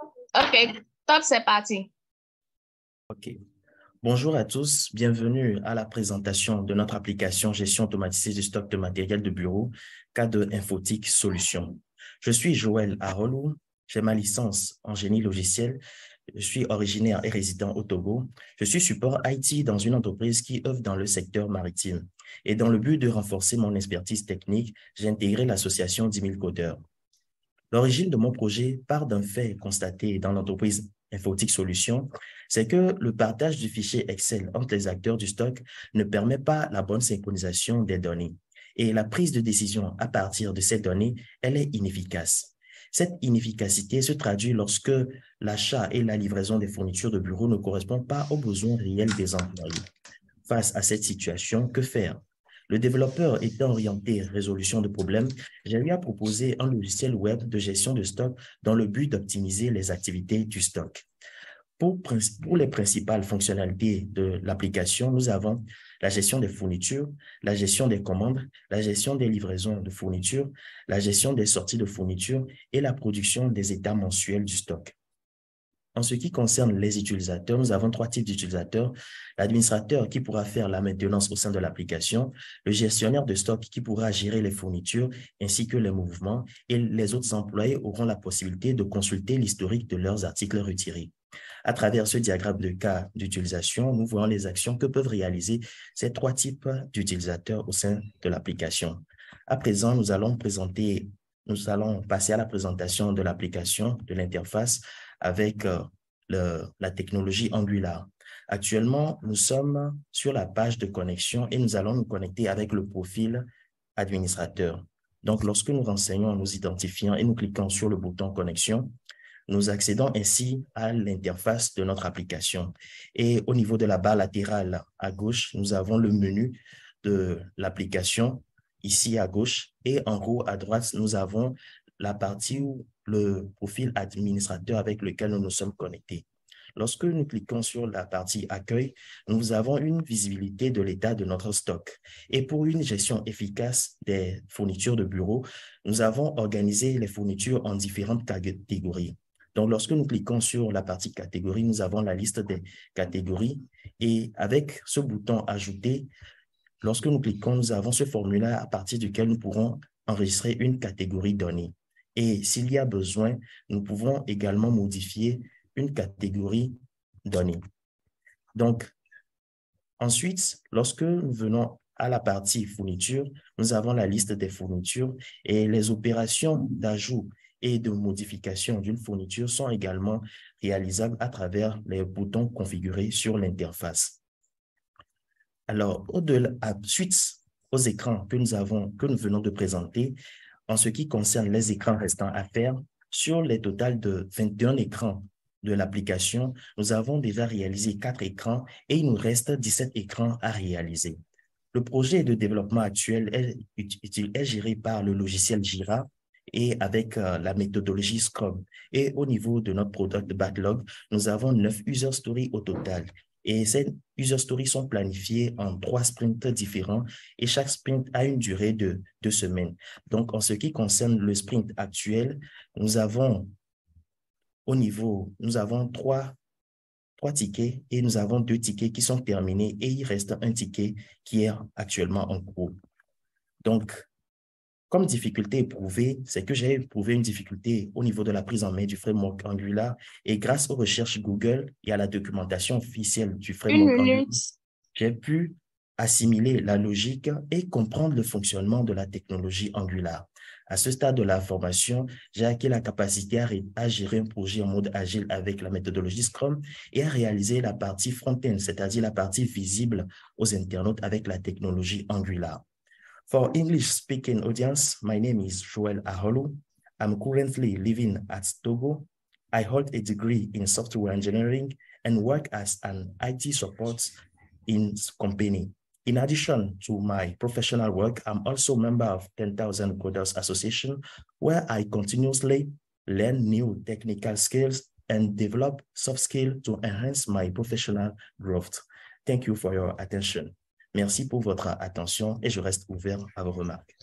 OK, top, c'est parti. OK. Bonjour à tous, bienvenue à la présentation de notre application Gestion automatisée du stock de matériel de bureau, Cadre Infotique Solutions. Je suis Joël Arolou, j'ai ma licence en génie logiciel, je suis originaire et résident au Togo. Je suis support IT dans une entreprise qui œuvre dans le secteur maritime. Et dans le but de renforcer mon expertise technique, j'ai intégré l'association 10 000 codeurs. L'origine de mon projet part d'un fait constaté dans l'entreprise Infotique Solutions, c'est que le partage du fichier Excel entre les acteurs du stock ne permet pas la bonne synchronisation des données. Et la prise de décision à partir de ces données, elle est inefficace. Cette inefficacité se traduit lorsque l'achat et la livraison des fournitures de bureau ne correspondent pas aux besoins réels des employés. Face à cette situation, que faire? Le développeur étant orienté résolution de problèmes, j'ai lui proposé un logiciel web de gestion de stock dans le but d'optimiser les activités du stock. Pour les principales fonctionnalités de l'application, nous avons la gestion des fournitures, la gestion des commandes, la gestion des livraisons de fournitures, la gestion des sorties de fournitures et la production des états mensuels du stock. En ce qui concerne les utilisateurs, nous avons trois types d'utilisateurs. L'administrateur qui pourra faire la maintenance au sein de l'application, le gestionnaire de stock qui pourra gérer les fournitures ainsi que les mouvements, et les autres employés auront la possibilité de consulter l'historique de leurs articles retirés. À travers ce diagramme de cas d'utilisation, nous voyons les actions que peuvent réaliser ces trois types d'utilisateurs au sein de l'application. À présent, nous allons passer à la présentation de l'application, de l'interface avec la technologie Angular. Actuellement, nous sommes sur la page de connexion et nous allons nous connecter avec le profil administrateur. Donc, lorsque nous renseignons, nous identifions et nous cliquons sur le bouton connexion, nous accédons ainsi à l'interface de notre application. Et au niveau de la barre latérale à gauche, nous avons le menu de l'application ici à gauche. Et en haut à droite, nous avons la partie où le profil administrateur avec lequel nous nous sommes connectés. Lorsque nous cliquons sur la partie accueil, nous avons une visibilité de l'état de notre stock. Et pour une gestion efficace des fournitures de bureau, nous avons organisé les fournitures en différentes catégories. Donc, lorsque nous cliquons sur la partie catégorie, nous avons la liste des catégories et avec ce bouton ajouter, lorsque nous cliquons, nous avons ce formulaire à partir duquel nous pourrons enregistrer une catégorie donnée. Et s'il y a besoin, nous pouvons également modifier une catégorie donnée. Donc, ensuite, lorsque nous venons à la partie fourniture, nous avons la liste des fournitures et les opérations d'ajout et de modification d'une fourniture sont également réalisables à travers les boutons configurés sur l'interface. Alors, suite aux écrans que nous venons de présenter, en ce qui concerne les écrans restants à faire, sur les totales de 21 écrans de l'application, nous avons déjà réalisé 4 écrans et il nous reste 17 écrans à réaliser. Le projet de développement actuel est géré par le logiciel Jira et avec la méthodologie Scrum. Et au niveau de notre product backlog, nous avons 9 user stories au total. Et ces user stories sont planifiées en 3 sprints différents et chaque sprint a une durée de 2 semaines. Donc, en ce qui concerne le sprint actuel, nous avons trois tickets et nous avons 2 tickets qui sont terminés et il reste un ticket qui est actuellement en cours. Donc, comme difficulté éprouvée, c'est que j'ai éprouvé une difficulté au niveau de la prise en main du framework Angular et grâce aux recherches Google et à la documentation officielle du Une framework Angular, minute. j'ai pu assimiler la logique et comprendre le fonctionnement de la technologie Angular. À ce stade de la formation, j'ai acquis la capacité à gérer un projet en mode agile avec la méthodologie Scrum et à réaliser la partie front-end, c'est-à-dire la partie visible aux internautes avec la technologie Angular. For English-speaking audience, my name is Joel Aholu. I'm currently living at Togo. I hold a degree in software engineering and work as an IT support in company. In addition to my professional work, I'm also a member of 10,000 Coders Association, where I continuously learn new technical skills and develop soft skills to enhance my professional growth. Thank you for your attention. Merci pour votre attention et je reste ouvert à vos remarques.